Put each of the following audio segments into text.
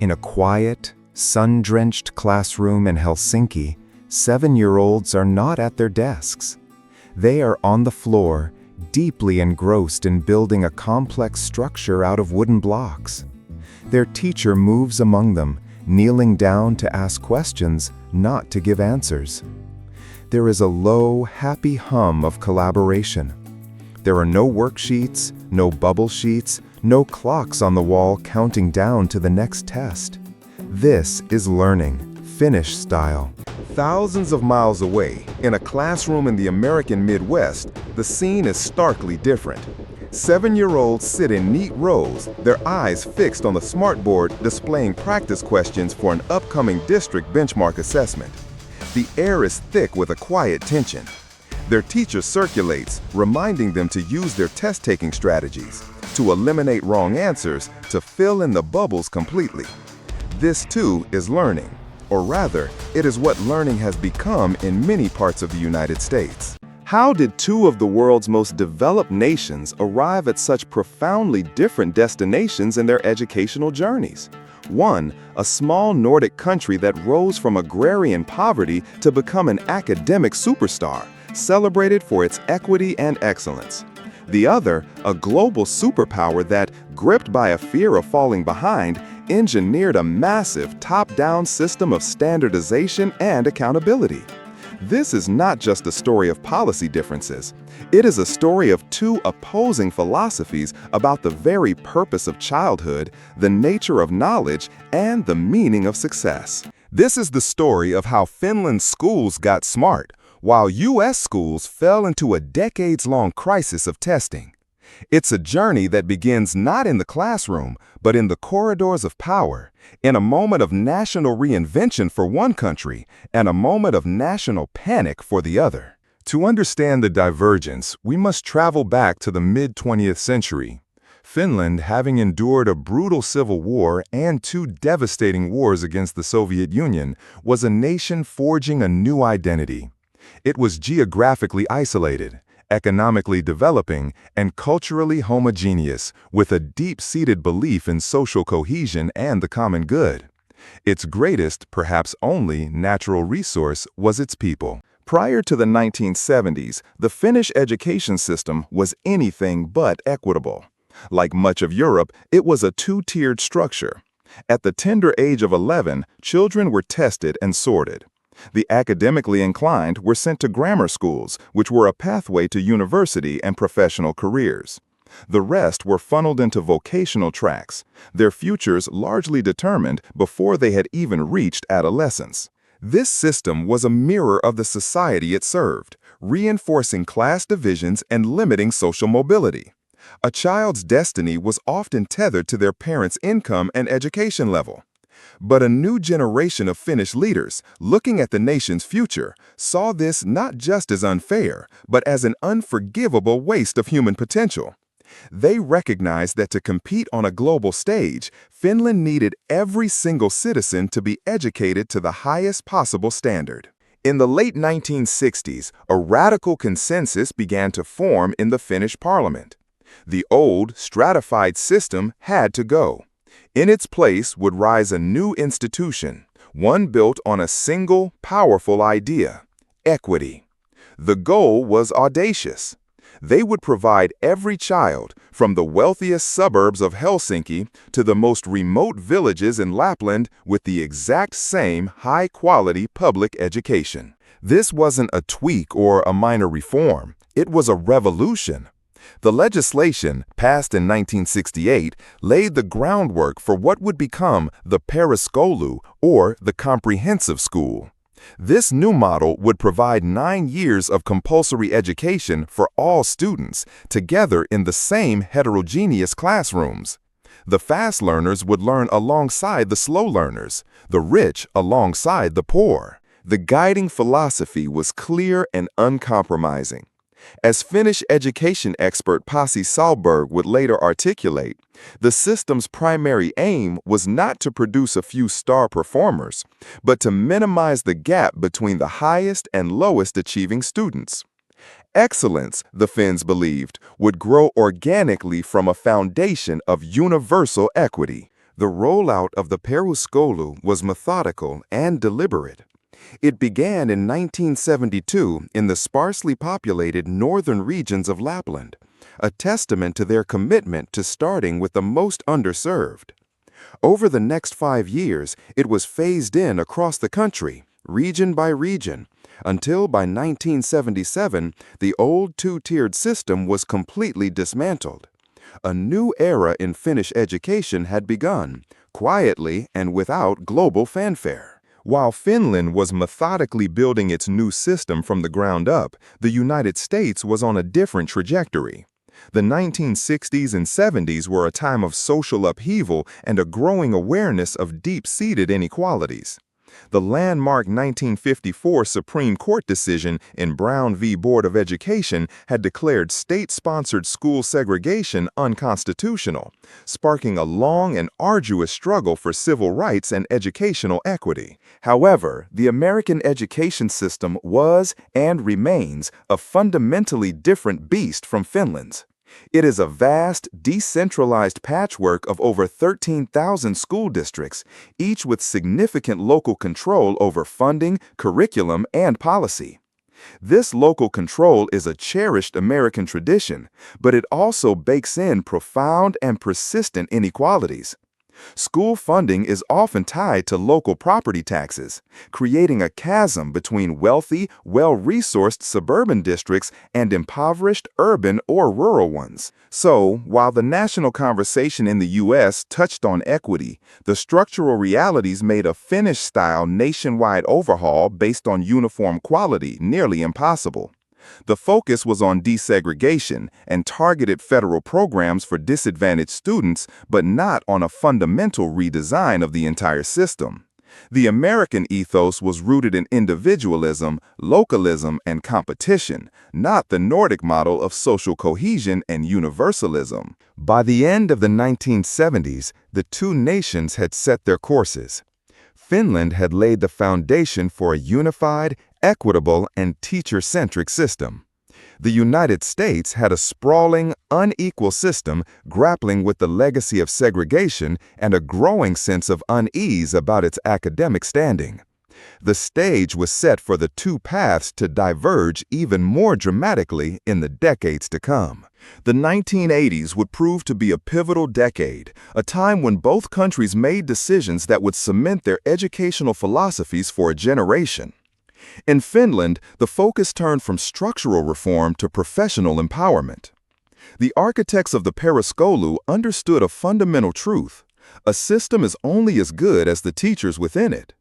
In a quiet, sun-drenched classroom in Helsinki, 7-year-olds are not at their desks. They are on the floor, deeply engrossed in building a complex structure out of wooden blocks. Their teacher moves among them, kneeling down to ask questions, not to give answers. There is a low, happy hum of collaboration. There are no worksheets, no bubble sheets, no clocks on the wall counting down to the next test. This is learning, Finnish style. Thousands of miles away, in a classroom in the American Midwest, the scene is starkly different. 7-year-olds sit in neat rows, their eyes fixed on the smartboard displaying practice questions for an upcoming district benchmark assessment. The air is thick with a quiet tension. Their teacher circulates, reminding them to use their test-taking strategies, to eliminate wrong answers, to fill in the bubbles completely. This too is learning, or rather, it is what learning has become in many parts of the United States. How did two of the world's most developed nations arrive at such profoundly different destinations in their educational journeys? One, a small Nordic country that rose from agrarian poverty to become an academic superstar, celebrated for its equity and excellence. The other, a global superpower that, gripped by a fear of falling behind, engineered a massive top-down system of standardization and accountability. This is not just a story of policy differences. It is a story of two opposing philosophies about the very purpose of childhood, the nature of knowledge, and the meaning of success. This is the story of how Finland's schools got smart, while U.S. schools fell into a decades-long crisis of testing. It's a journey that begins not in the classroom, but in the corridors of power, in a moment of national reinvention for one country and a moment of national panic for the other. To understand the divergence, we must travel back to the mid-20th century. Finland, having endured a brutal civil war and two devastating wars against the Soviet Union, was a nation forging a new identity. It was geographically isolated, economically developing, and culturally homogeneous, with a deep-seated belief in social cohesion and the common good. Its greatest, perhaps only, natural resource was its people. Prior to the 1970s, the Finnish education system was anything but equitable. Like much of Europe, it was a two-tiered structure. At the tender age of 11, children were tested and sorted. The academically inclined were sent to grammar schools, which were a pathway to university and professional careers. The rest were funneled into vocational tracks, their futures largely determined before they had even reached adolescence. This system was a mirror of the society it served, reinforcing class divisions and limiting social mobility. A child's destiny was often tethered to their parents' income and education level. But a new generation of Finnish leaders, looking at the nation's future, saw this not just as unfair, but as an unforgivable waste of human potential. They recognized that to compete on a global stage, Finland needed every single citizen to be educated to the highest possible standard. In the late 1960s, a radical consensus began to form in the Finnish parliament. The old, stratified system had to go. In its place would rise a new institution, one built on a single, powerful idea: equity. The goal was audacious. They would provide every child, from the wealthiest suburbs of Helsinki to the most remote villages in Lapland, with the exact same high-quality public education. This wasn't a tweak or a minor reform. It was a revolution. The legislation, passed in 1968, laid the groundwork for what would become the Peruskoulu, or the comprehensive school. This new model would provide 9 years of compulsory education for all students, together in the same heterogeneous classrooms. The fast learners would learn alongside the slow learners, the rich alongside the poor. The guiding philosophy was clear and uncompromising. As Finnish education expert Pasi Sahlberg would later articulate, the system's primary aim was not to produce a few star performers, but to minimize the gap between the highest and lowest achieving students. Excellence, the Finns believed, would grow organically from a foundation of universal equity. The rollout of the peruskoulu was methodical and deliberate. It began in 1972 in the sparsely populated northern regions of Lapland, a testament to their commitment to starting with the most underserved. Over the next 5 years, it was phased in across the country, region by region, until by 1977, the old two-tiered system was completely dismantled. A new era in Finnish education had begun, quietly and without global fanfare. While Finland was methodically building its new system from the ground up, the United States was on a different trajectory. The 1960s and 70s were a time of social upheaval and a growing awareness of deep-seated inequalities. The landmark 1954 Supreme Court decision in Brown v. Board of Education had declared state-sponsored school segregation unconstitutional, sparking a long and arduous struggle for civil rights and educational equity. However, the American education system was and remains a fundamentally different beast from Finland's. It is a vast, decentralized patchwork of over 13,000 school districts, each with significant local control over funding, curriculum, and policy. This local control is a cherished American tradition, but it also bakes in profound and persistent inequalities. School funding is often tied to local property taxes, creating a chasm between wealthy, well-resourced suburban districts and impoverished urban or rural ones. So, while the national conversation in the U.S. touched on equity, the structural realities made a Finnish-style nationwide overhaul based on uniform quality nearly impossible. The focus was on desegregation and targeted federal programs for disadvantaged students, but not on a fundamental redesign of the entire system. The American ethos was rooted in individualism, localism, and competition, not the Nordic model of social cohesion and universalism. By the end of the 1970s, the two nations had set their courses. Finland had laid the foundation for a unified, equitable, and teacher-centric system. The United States had a sprawling, unequal system grappling with the legacy of segregation and a growing sense of unease about its academic standing. The stage was set for the two paths to diverge even more dramatically in the decades to come. The 1980s would prove to be a pivotal decade, a time when both countries made decisions that would cement their educational philosophies for a generation. In Finland, the focus turned from structural reform to professional empowerment. The architects of the peruskoulu understood a fundamental truth: a system is only as good as the teachers within it.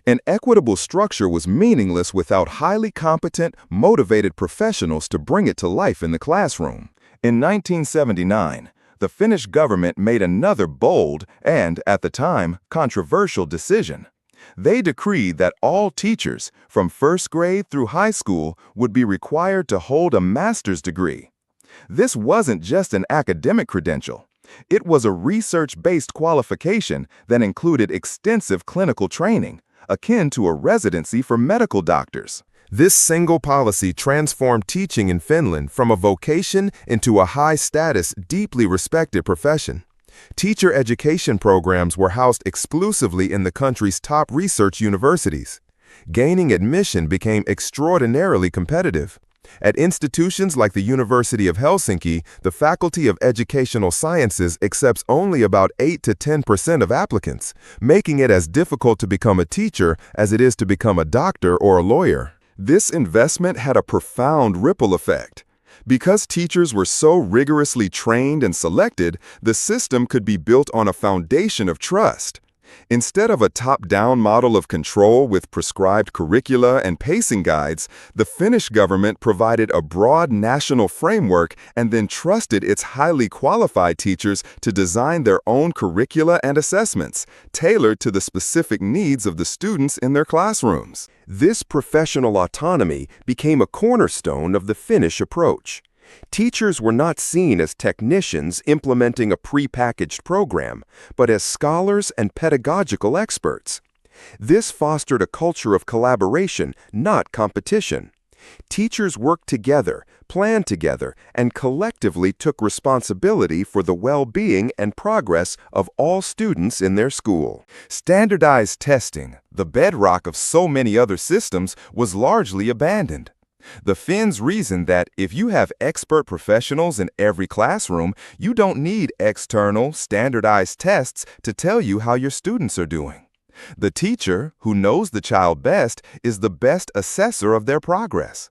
An equitable structure was meaningless without highly competent, motivated professionals to bring it to life in the classroom. In 1979, the Finnish government made another bold and, at the time, controversial decision. They decreed that all teachers, from first grade through high school, would be required to hold a master's degree. This wasn't just an academic credential. It was a research-based qualification that included extensive clinical training, akin to a residency for medical doctors. This single policy transformed teaching in Finland from a vocation into a high-status, deeply respected profession. Teacher education programs were housed exclusively in the country's top research universities. Gaining admission became extraordinarily competitive. At institutions like the University of Helsinki, the Faculty of Educational Sciences accepts only about 8 to 10% of applicants, making it as difficult to become a teacher as it is to become a doctor or a lawyer. This investment had a profound ripple effect. Because teachers were so rigorously trained and selected, the system could be built on a foundation of trust. Instead of a top-down model of control with prescribed curricula and pacing guides, the Finnish government provided a broad national framework and then trusted its highly qualified teachers to design their own curricula and assessments, tailored to the specific needs of the students in their classrooms. This professional autonomy became a cornerstone of the Finnish approach. Teachers were not seen as technicians implementing a pre-packaged program, but as scholars and pedagogical experts. This fostered a culture of collaboration, not competition. Teachers worked together, planned together and collectively took responsibility for the well-being and progress of all students in their school. Standardized testing, the bedrock of so many other systems, was largely abandoned. The Finns reasoned that if you have expert professionals in every classroom, you don't need external, standardized tests to tell you how your students are doing. The teacher, who knows the child best, is the best assessor of their progress.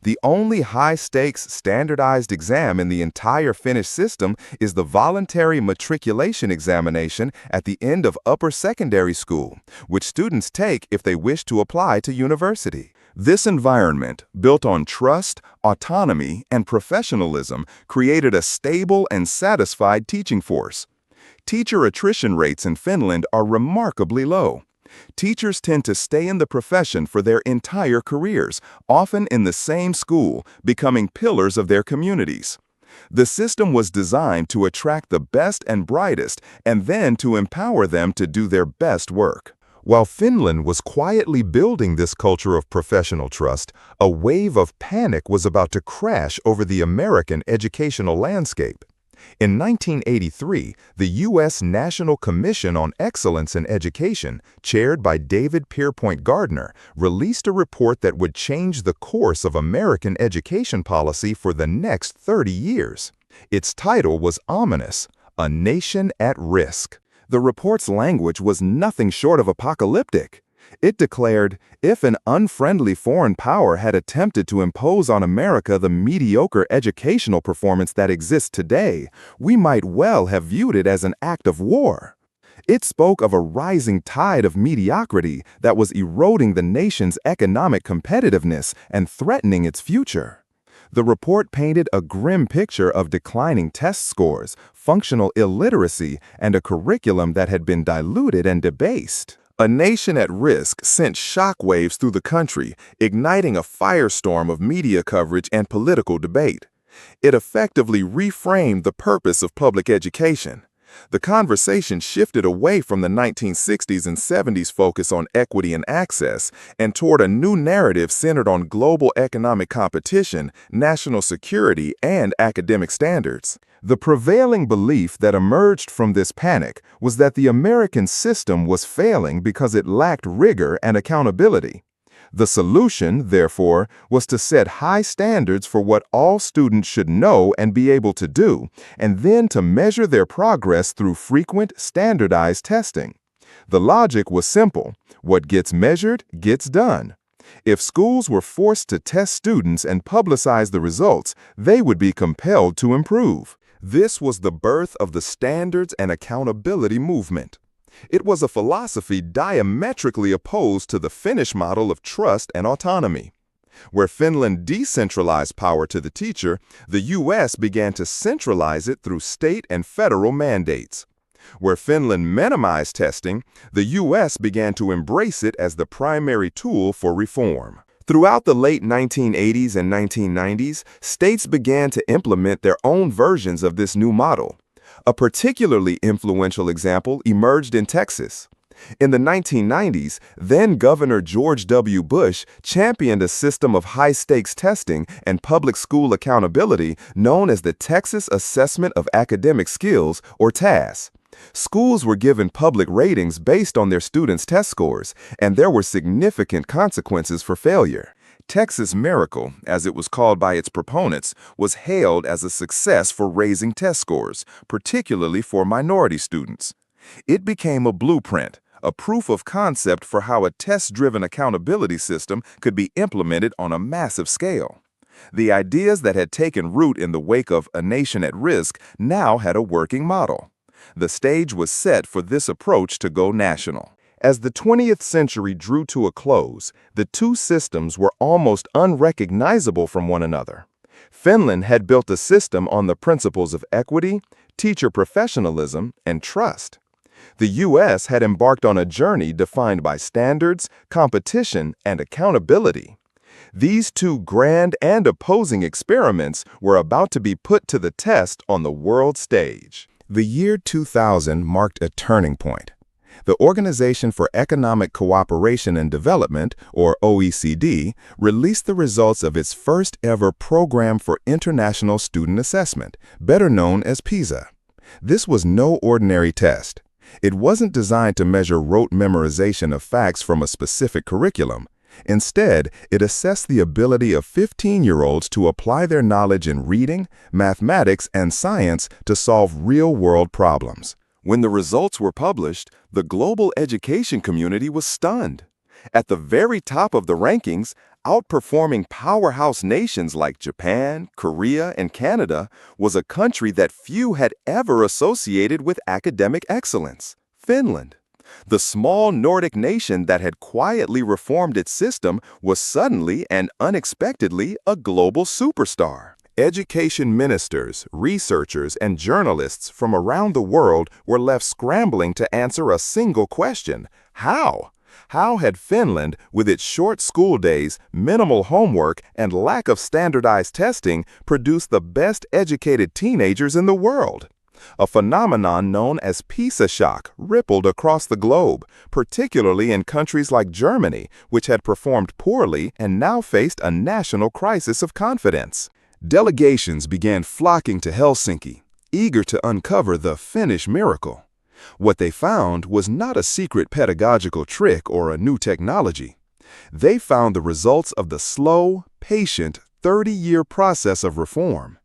The only high-stakes standardized exam in the entire Finnish system is the voluntary matriculation examination at the end of upper secondary school, which students take if they wish to apply to university. This environment, built on trust, autonomy, and professionalism, created a stable and satisfied teaching force. Teacher attrition rates in Finland are remarkably low. Teachers tend to stay in the profession for their entire careers, often in the same school, becoming pillars of their communities. The system was designed to attract the best and brightest, and then to empower them to do their best work. While Finland was quietly building this culture of professional trust, a wave of panic was about to crash over the American educational landscape. In 1983, the U.S. National Commission on Excellence in Education, chaired by David Pierpont Gardner, released a report that would change the course of American education policy for the next 30 years. Its title was ominous: A Nation at Risk. The report's language was nothing short of apocalyptic. It declared, if an unfriendly foreign power had attempted to impose on America the mediocre educational performance that exists today, we might well have viewed it as an act of war. It spoke of a rising tide of mediocrity that was eroding the nation's economic competitiveness and threatening its future. The report painted a grim picture of declining test scores, functional illiteracy, and a curriculum that had been diluted and debased. A Nation at Risk sent shockwaves through the country, igniting a firestorm of media coverage and political debate. It effectively reframed the purpose of public education. The conversation shifted away from the 1960s and 70s focus on equity and access and toward a new narrative centered on global economic competition, national security, and academic standards. The prevailing belief that emerged from this panic was that the American system was failing because it lacked rigor and accountability. The solution, therefore, was to set high standards for what all students should know and be able to do, and then to measure their progress through frequent, standardized testing. The logic was simple: what gets measured gets done. If schools were forced to test students and publicize the results, they would be compelled to improve. This was the birth of the standards and accountability movement. It was a philosophy diametrically opposed to the Finnish model of trust and autonomy. Where Finland decentralized power to the teacher, the U.S. began to centralize it through state and federal mandates. Where Finland minimized testing, the U.S. began to embrace it as the primary tool for reform. Throughout the late 1980s and 1990s, states began to implement their own versions of this new model. A particularly influential example emerged in Texas. In the 1990s, then-Governor George W. Bush championed a system of high-stakes testing and public school accountability known as the Texas Assessment of Academic Skills, or TAS. Schools were given public ratings based on their students' test scores, and there were significant consequences for failure. Texas Miracle, as it was called by its proponents, was hailed as a success for raising test scores, particularly for minority students. It became a blueprint, a proof of concept for how a test-driven accountability system could be implemented on a massive scale. The ideas that had taken root in the wake of A Nation at Risk now had a working model. The stage was set for this approach to go national. As the 20th century drew to a close, the two systems were almost unrecognizable from one another. Finland had built a system on the principles of equity, teacher professionalism, and trust. The U.S. had embarked on a journey defined by standards, competition, and accountability. These two grand and opposing experiments were about to be put to the test on the world stage. The year 2000 marked a turning point. The Organization for Economic Cooperation and Development, or OECD, released the results of its first ever Program for International Student Assessment, better known as PISA. This was no ordinary test. It wasn't designed to measure rote memorization of facts from a specific curriculum. Instead, it assessed the ability of 15-year-olds to apply their knowledge in reading, mathematics, and science to solve real-world problems. When the results were published, the global education community was stunned. At the very top of the rankings, outperforming powerhouse nations like Japan, Korea, and Canada, was a country that few had ever associated with academic excellence: Finland. The small Nordic nation that had quietly reformed its system was suddenly and unexpectedly a global superstar. Education ministers, researchers, and journalists from around the world were left scrambling to answer a single question: how? How had Finland, with its short school days, minimal homework, and lack of standardized testing, produced the best-educated teenagers in the world? A phenomenon known as PISA shock rippled across the globe, particularly in countries like Germany, which had performed poorly and now faced a national crisis of confidence. Delegations began flocking to Helsinki, eager to uncover the Finnish miracle. What they found was not a secret pedagogical trick or a new technology. They found the results of the slow, patient, 30-year process of reform.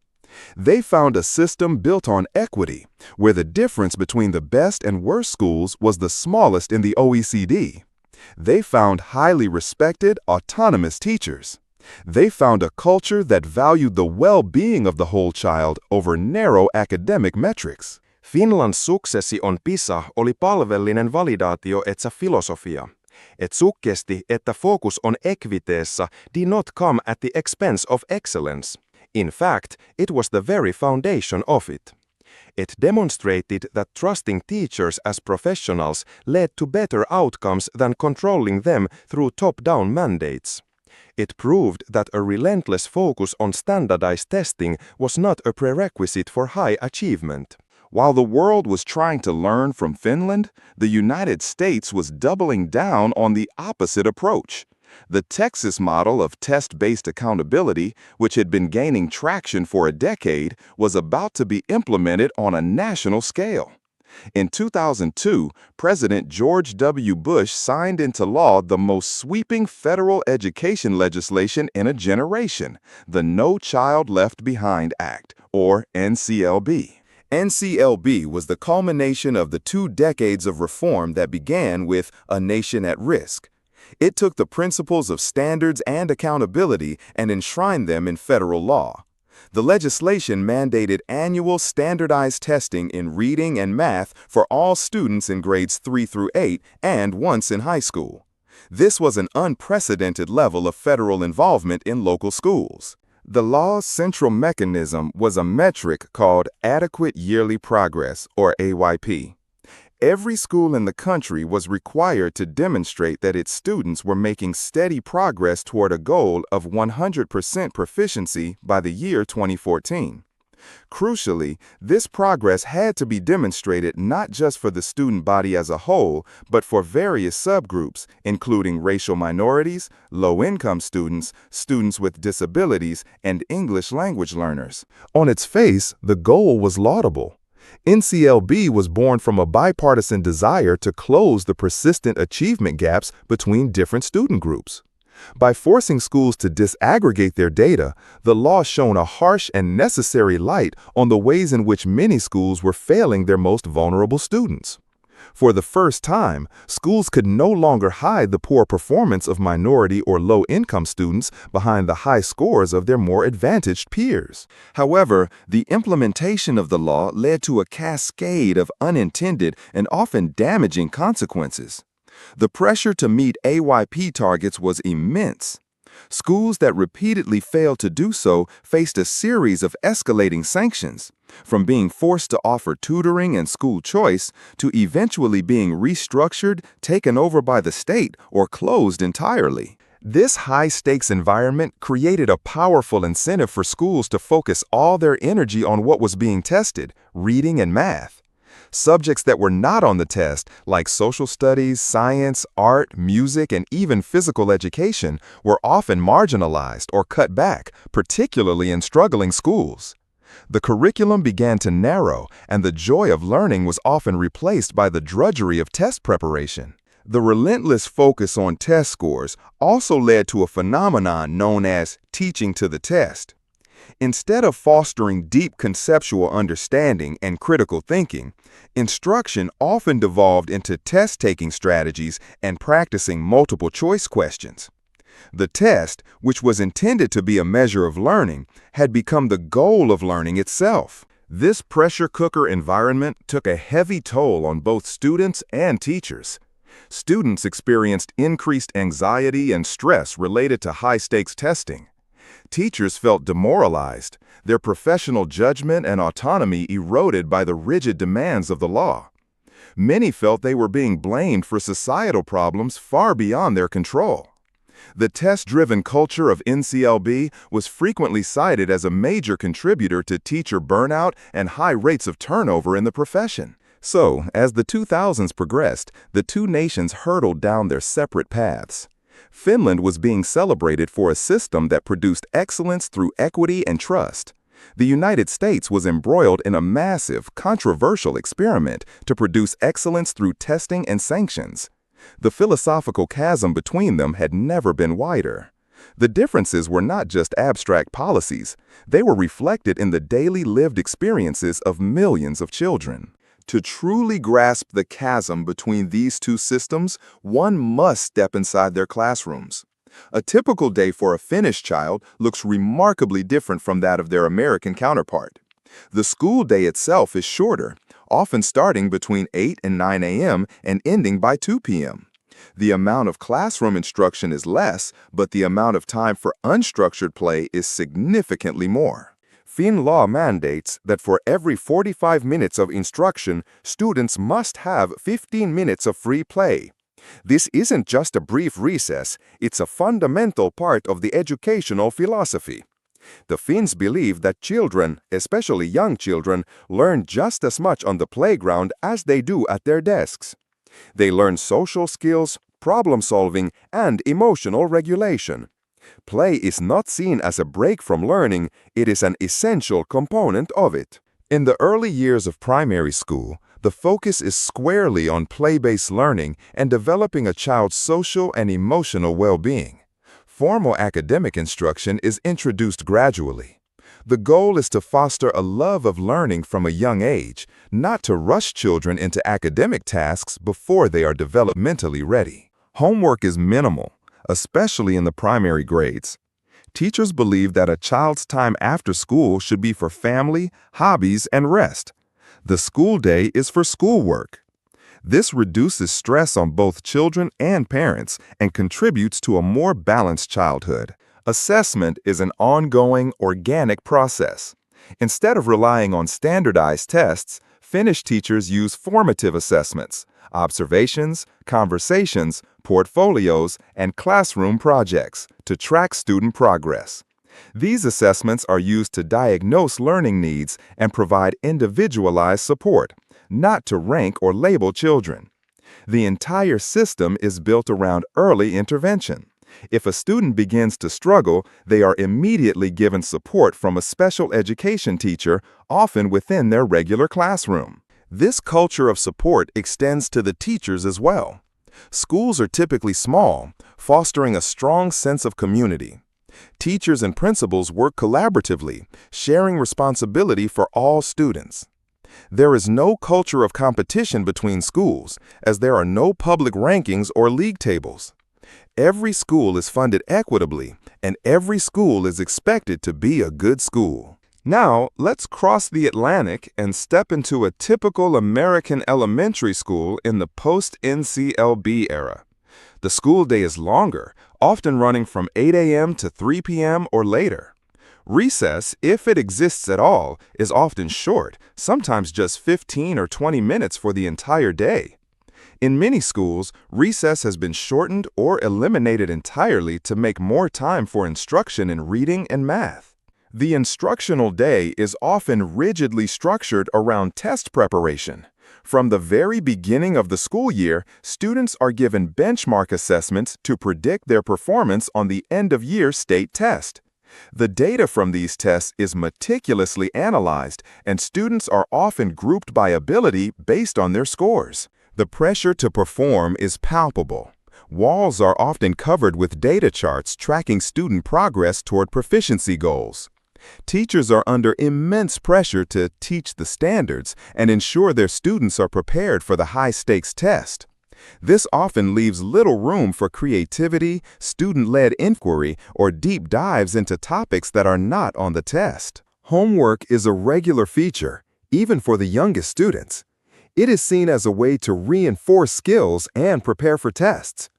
They found a system built on equity, where the difference between the best and worst schools was the smallest in the OECD. They found highly respected, autonomous teachers. They found a culture that valued the well-being of the whole child over narrow academic metrics. Finlands suksessi on PISA oli palvellinen validaatio etsä filosofia. Et sukkesti, että focus on equiteessa did not come at the expense of excellence. In fact, it was the very foundation of it. It demonstrated that trusting teachers as professionals led to better outcomes than controlling them through top-down mandates. It proved that a relentless focus on standardized testing was not a prerequisite for high achievement. While the world was trying to learn from Finland, the United States was doubling down on the opposite approach. The Texas model of test-based accountability, which had been gaining traction for a decade, was about to be implemented on a national scale. In 2002, President George W. Bush signed into law the most sweeping federal education legislation in a generation, the No Child Left Behind Act, or NCLB. NCLB was the culmination of the 2 decades of reform that began with A Nation at Risk. It took the principles of standards and accountability and enshrined them in federal law. The legislation mandated annual standardized testing in reading and math for all students in grades 3 through 8 and once in high school. This was an unprecedented level of federal involvement in local schools. The law's central mechanism was a metric called Adequate Yearly Progress, or AYP. Every school in the country was required to demonstrate that its students were making steady progress toward a goal of 100% proficiency by the year 2014. Crucially, this progress had to be demonstrated not just for the student body as a whole, but for various subgroups, including racial minorities, low-income students, students with disabilities, and English language learners. On its face, the goal was laudable. NCLB was born from a bipartisan desire to close the persistent achievement gaps between different student groups. By forcing schools to disaggregate their data, the law shone a harsh and necessary light on the ways in which many schools were failing their most vulnerable students. For the first time, schools could no longer hide the poor performance of minority or low-income students behind the high scores of their more advantaged peers. However, the implementation of the law led to a cascade of unintended and often damaging consequences. The pressure to meet AYP targets was immense. Schools that repeatedly failed to do so faced a series of escalating sanctions, from being forced to offer tutoring and school choice to eventually being restructured, taken over by the state, or closed entirely. This high-stakes environment created a powerful incentive for schools to focus all their energy on what was being tested, reading and math. Subjects that were not on the test, like social studies, science, art, music, and even physical education, were often marginalized or cut back, particularly in struggling schools. The curriculum began to narrow, and the joy of learning was often replaced by the drudgery of test preparation. The relentless focus on test scores also led to a phenomenon known as teaching to the test. Instead of fostering deep conceptual understanding and critical thinking, instruction often devolved into test-taking strategies and practicing multiple-choice questions. The test, which was intended to be a measure of learning, had become the goal of learning itself. This pressure cooker environment took a heavy toll on both students and teachers. Students experienced increased anxiety and stress related to high-stakes testing. Teachers felt demoralized, their professional judgment and autonomy eroded by the rigid demands of the law. Many felt they were being blamed for societal problems far beyond their control. The test-driven culture of NCLB was frequently cited as a major contributor to teacher burnout and high rates of turnover in the profession. So, as the 2000s progressed, the two nations hurtled down their separate paths. Finland was being celebrated for a system that produced excellence through equity and trust. The United States was embroiled in a massive, controversial experiment to produce excellence through testing and sanctions. The philosophical chasm between them had never been wider. The differences were not just abstract policies, they were reflected in the daily lived experiences of millions of children. To truly grasp the chasm between these two systems, one must step inside their classrooms. A typical day for a Finnish child looks remarkably different from that of their American counterpart. The school day itself is shorter, often starting between 8 and 9 a.m. and ending by 2 p.m. The amount of classroom instruction is less, but the amount of time for unstructured play is significantly more. Finn law mandates that for every 45 minutes of instruction, students must have 15 minutes of free play. This isn't just a brief recess, it's a fundamental part of the educational philosophy. The Finns believe that children, especially young children, learn just as much on the playground as they do at their desks. They learn social skills, problem solving, and emotional regulation. Play is not seen as a break from learning, it is an essential component of it. In the early years of primary school, the focus is squarely on play-based learning and developing a child's social and emotional well-being. Formal academic instruction is introduced gradually. The goal is to foster a love of learning from a young age, not to rush children into academic tasks before they are developmentally ready. Homework is minimal, especially in the primary grades. Teachers believe that a child's time after school should be for family, hobbies, and rest. The school day is for schoolwork. This reduces stress on both children and parents and contributes to a more balanced childhood. Assessment is an ongoing, organic process. Instead of relying on standardized tests, Finnish teachers use formative assessments, observations, conversations, portfolios, and classroom projects to track student progress. These assessments are used to diagnose learning needs and provide individualized support, not to rank or label children. The entire system is built around early intervention. If a student begins to struggle, they are immediately given support from a special education teacher, often within their regular classroom. This culture of support extends to the teachers as well. Schools are typically small, fostering a strong sense of community. Teachers and principals work collaboratively, sharing responsibility for all students. There is no culture of competition between schools, as there are no public rankings or league tables. Every school is funded equitably, and every school is expected to be a good school. Now, let's cross the Atlantic and step into a typical American elementary school in the post-NCLB era. The school day is longer, often running from 8 a.m. to 3 p.m. or later. Recess, if it exists at all, is often short, sometimes just 15 or 20 minutes for the entire day. In many schools, recess has been shortened or eliminated entirely to make more time for instruction in reading and math. The instructional day is often rigidly structured around test preparation. From the very beginning of the school year, students are given benchmark assessments to predict their performance on the end-of-year state test. The data from these tests is meticulously analyzed, and students are often grouped by ability based on their scores. The pressure to perform is palpable. Walls are often covered with data charts tracking student progress toward proficiency goals. Teachers are under immense pressure to teach the standards and ensure their students are prepared for the high-stakes test. This often leaves little room for creativity, student-led inquiry, or deep dives into topics that are not on the test. Homework is a regular feature, even for the youngest students. It is seen as a way to reinforce skills and prepare for tests.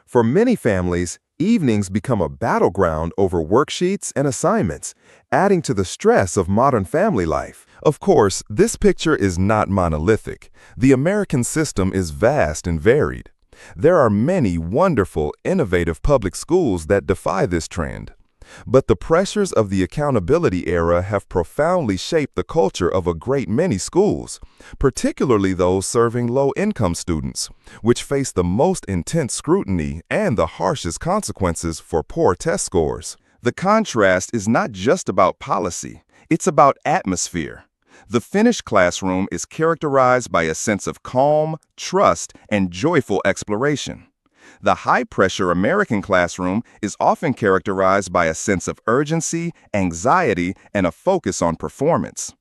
For many families, evenings become a battleground over worksheets and assignments, adding to the stress of modern family life. Of course, this picture is not monolithic. The American system is vast and varied. There are many wonderful, innovative public schools that defy this trend. But the pressures of the accountability era have profoundly shaped the culture of a great many schools, particularly those serving low-income students, which face the most intense scrutiny and the harshest consequences for poor test scores. The contrast is not just about policy, it's about atmosphere. The Finnish classroom is characterized by a sense of calm, trust, and joyful exploration. The high-pressure American classroom is often characterized by a sense of urgency, anxiety, and a focus on performance.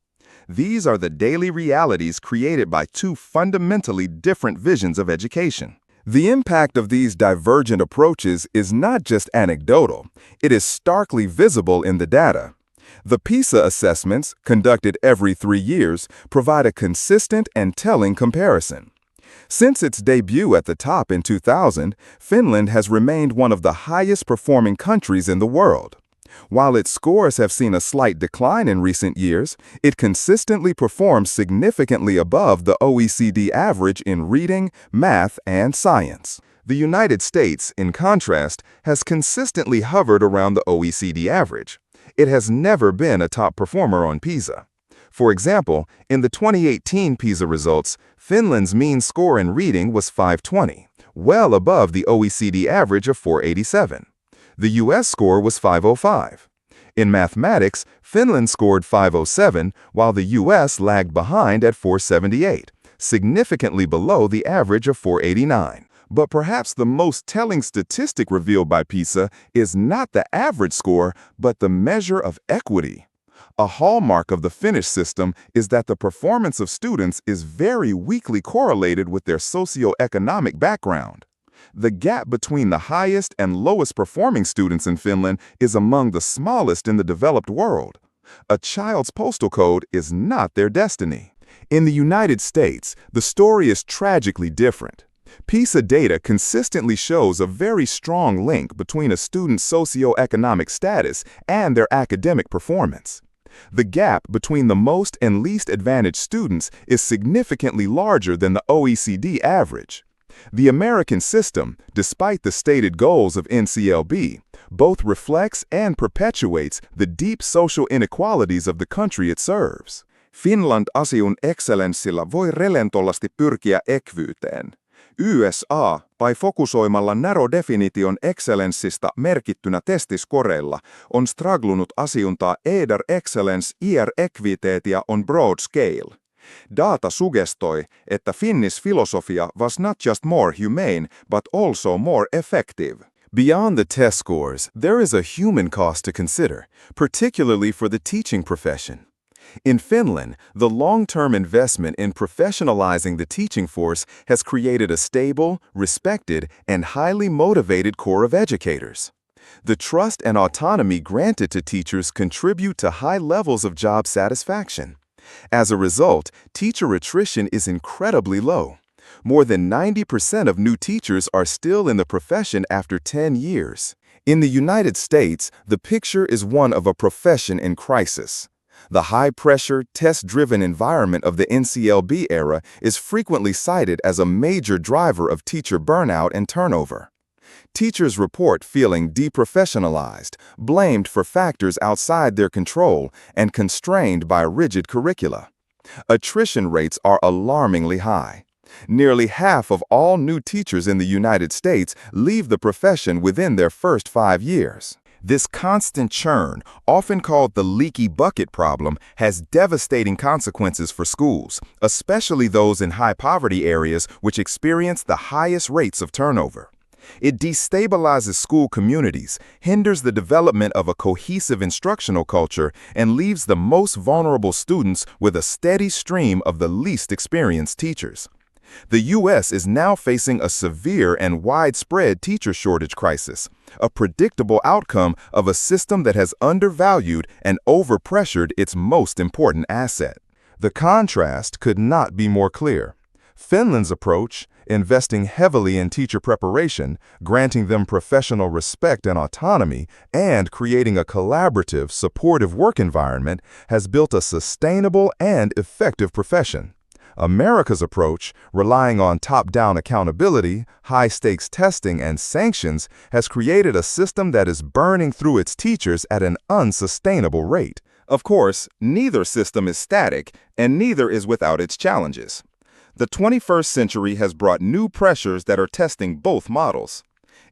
These are the daily realities created by two fundamentally different visions of education. The impact of these divergent approaches is not just anecdotal, it is starkly visible in the data. The PISA assessments, conducted every 3 years, provide a consistent and telling comparison. Since its debut at the top in 2000, Finland has remained one of the highest-performing countries in the world. While its scores have seen a slight decline in recent years, it consistently performs significantly above the OECD average in reading, math, and science. The United States, in contrast, has consistently hovered around the OECD average. It has never been a top performer on PISA. For example, in the 2018 PISA results, Finland's mean score in reading was 520, well above the OECD average of 487. The U.S. score was 505. In mathematics, Finland scored 507, while the U.S. lagged behind at 478, significantly below the average of 489. But perhaps the most telling statistic revealed by PISA is not the average score, but the measure of equity. A hallmark of the Finnish system is that the performance of students is very weakly correlated with their socioeconomic background. The gap between the highest and lowest performing students in Finland is among the smallest in the developed world. A child's postal code is not their destiny. In the United States, the story is tragically different. PISA data consistently shows a very strong link between a student's socioeconomic status and their academic performance. The gap between the most and least advantaged students is significantly larger than the OECD average. The American system, despite the stated goals of NCLB, both reflects and perpetuates the deep social inequalities of the country it serves. Finland-asiun excellenssillä voi relentollasti pyrkiä ekvyyteen. USA, by fokusoimalla narrow definition excellenssista merkittynä testiskoreilla, on strugglunut asiuntaa either excellence ir equiteetia on broad scale. Data suggestoi, että Finnish philosophy was not just more humane, but also more effective. Beyond the test scores, there is a human cost to consider, particularly for the teaching profession. In Finland, the long-term investment in professionalizing the teaching force has created a stable, respected, and highly motivated core of educators. The trust and autonomy granted to teachers contribute to high levels of job satisfaction. As a result, teacher attrition is incredibly low. More than 90% of new teachers are still in the profession after 10 years. In the United States, the picture is one of a profession in crisis. The high-pressure, test-driven environment of the NCLB era is frequently cited as a major driver of teacher burnout and turnover. Teachers report feeling deprofessionalized, blamed for factors outside their control, and constrained by rigid curricula. Attrition rates are alarmingly high. Nearly half of all new teachers in the United States leave the profession within their first 5 years. This constant churn, often called the leaky bucket problem, has devastating consequences for schools, especially those in high-poverty areas which experience the highest rates of turnover. It destabilizes school communities, hinders the development of a cohesive instructional culture, and leaves the most vulnerable students with a steady stream of the least experienced teachers. The U.S. is now facing a severe and widespread teacher shortage crisis, a predictable outcome of a system that has undervalued and overpressured its most important asset. The contrast could not be more clear. Finland's approach, investing heavily in teacher preparation, granting them professional respect and autonomy, and creating a collaborative, supportive work environment, has built a sustainable and effective profession. America's approach, relying on top-down accountability, high-stakes testing, and sanctions, has created a system that is burning through its teachers at an unsustainable rate. Of course, neither system is static, and neither is without its challenges. The 21st century has brought new pressures that are testing both models.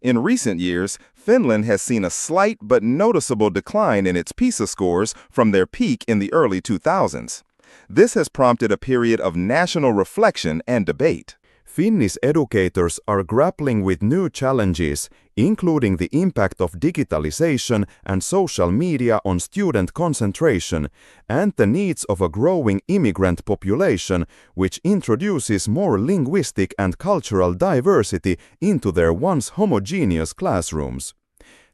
In recent years, Finland has seen a slight but noticeable decline in its PISA scores from their peak in the early 2000s. This has prompted a period of national reflection and debate. Finnish educators are grappling with new challenges, including the impact of digitalization and social media on student concentration, and the needs of a growing immigrant population, which introduces more linguistic and cultural diversity into their once homogeneous classrooms.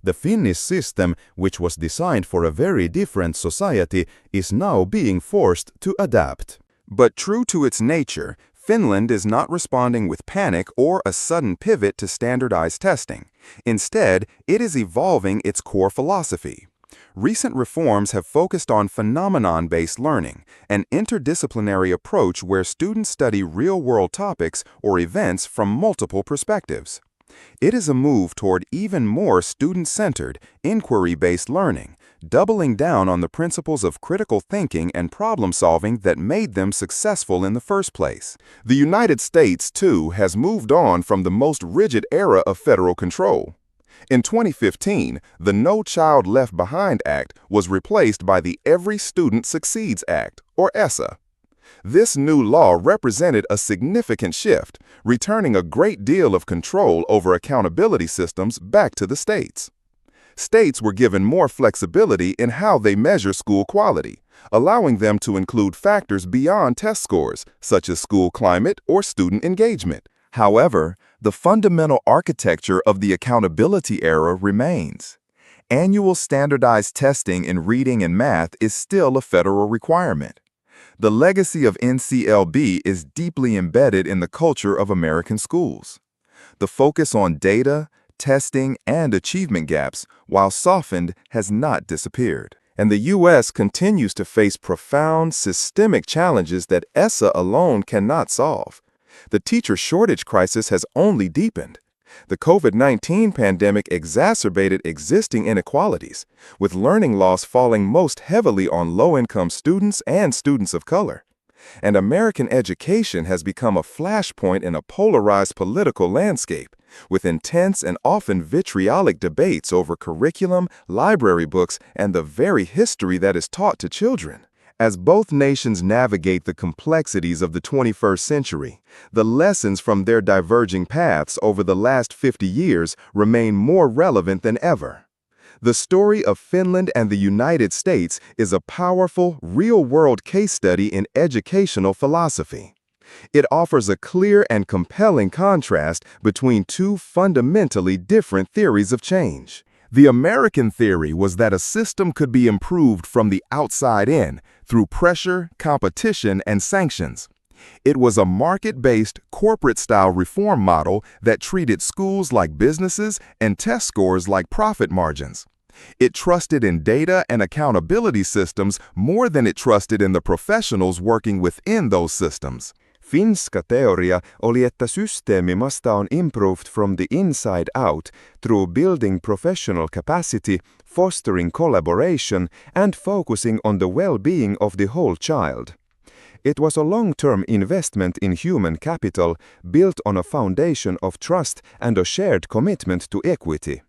The Finnish system, which was designed for a very different society, is now being forced to adapt. But true to its nature, Finland is not responding with panic or a sudden pivot to standardized testing. Instead, it is evolving its core philosophy. Recent reforms have focused on phenomenon-based learning, an interdisciplinary approach where students study real-world topics or events from multiple perspectives. It is a move toward even more student-centered, inquiry-based learning, doubling down on the principles of critical thinking and problem-solving that made them successful in the first place. The United States, too, has moved on from the most rigid era of federal control. In 2015, the No Child Left Behind Act was replaced by the Every Student Succeeds Act, or ESSA. This new law represented a significant shift, returning a great deal of control over accountability systems back to the states. States were given more flexibility in how they measure school quality, allowing them to include factors beyond test scores, such as school climate or student engagement. However, the fundamental architecture of the accountability era remains. Annual standardized testing in reading and math is still a federal requirement. The legacy of NCLB is deeply embedded in the culture of American schools. The focus on data, testing, and achievement gaps, while softened, has not disappeared. And the U.S. continues to face profound, systemic challenges that ESSA alone cannot solve. The teacher shortage crisis has only deepened. The COVID-19 pandemic exacerbated existing inequalities, with learning loss falling most heavily on low-income students and students of color. And American education has become a flashpoint in a polarized political landscape, with intense and often vitriolic debates over curriculum, library books, and the very history that is taught to children. As both nations navigate the complexities of the 21st century, the lessons from their diverging paths over the last 50 years remain more relevant than ever. The story of Finland and the United States is a powerful, real-world case study in educational philosophy. It offers a clear and compelling contrast between two fundamentally different theories of change. The American theory was that a system could be improved from the outside in through pressure, competition, and sanctions. It was a market-based, corporate-style reform model that treated schools like businesses and test scores like profit margins. It trusted in data and accountability systems more than it trusted in the professionals working within those systems. Finska teoria oli, että systeemimasta on improved from the inside out through building professional capacity, fostering collaboration, and focusing on the well-being of the whole child. It was a long-term investment in human capital built on a foundation of trust and a shared commitment to equity.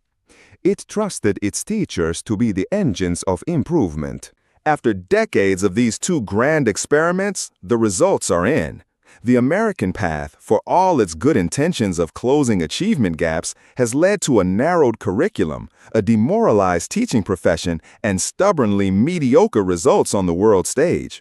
It trusted its teachers to be the engines of improvement. After decades of these two grand experiments, the results are in. The American path, for all its good intentions of closing achievement gaps, has led to a narrowed curriculum, a demoralized teaching profession, and stubbornly mediocre results on the world stage.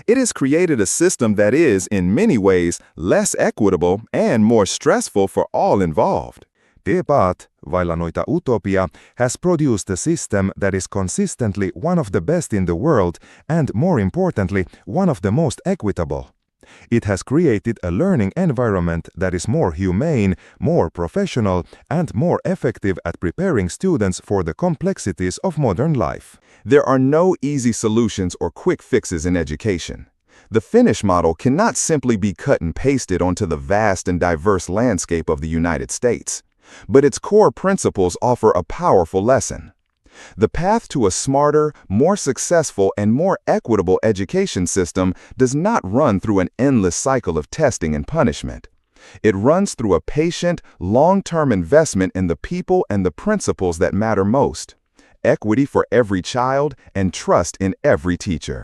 It has created a system that is, in many ways, less equitable and more stressful for all involved. Debate, vailla noita utopia, has produced a system that is consistently one of the best in the world and, more importantly, one of the most equitable. It has created a learning environment that is more humane, more professional, and more effective at preparing students for the complexities of modern life. There are no easy solutions or quick fixes in education. The Finnish model cannot simply be cut and pasted onto the vast and diverse landscape of the United States. But its core principles offer a powerful lesson. The path to a smarter, more successful, and more equitable education system does not run through an endless cycle of testing and punishment. It runs through a patient, long-term investment in the people and the principles that matter most: equity for every child and trust in every teacher.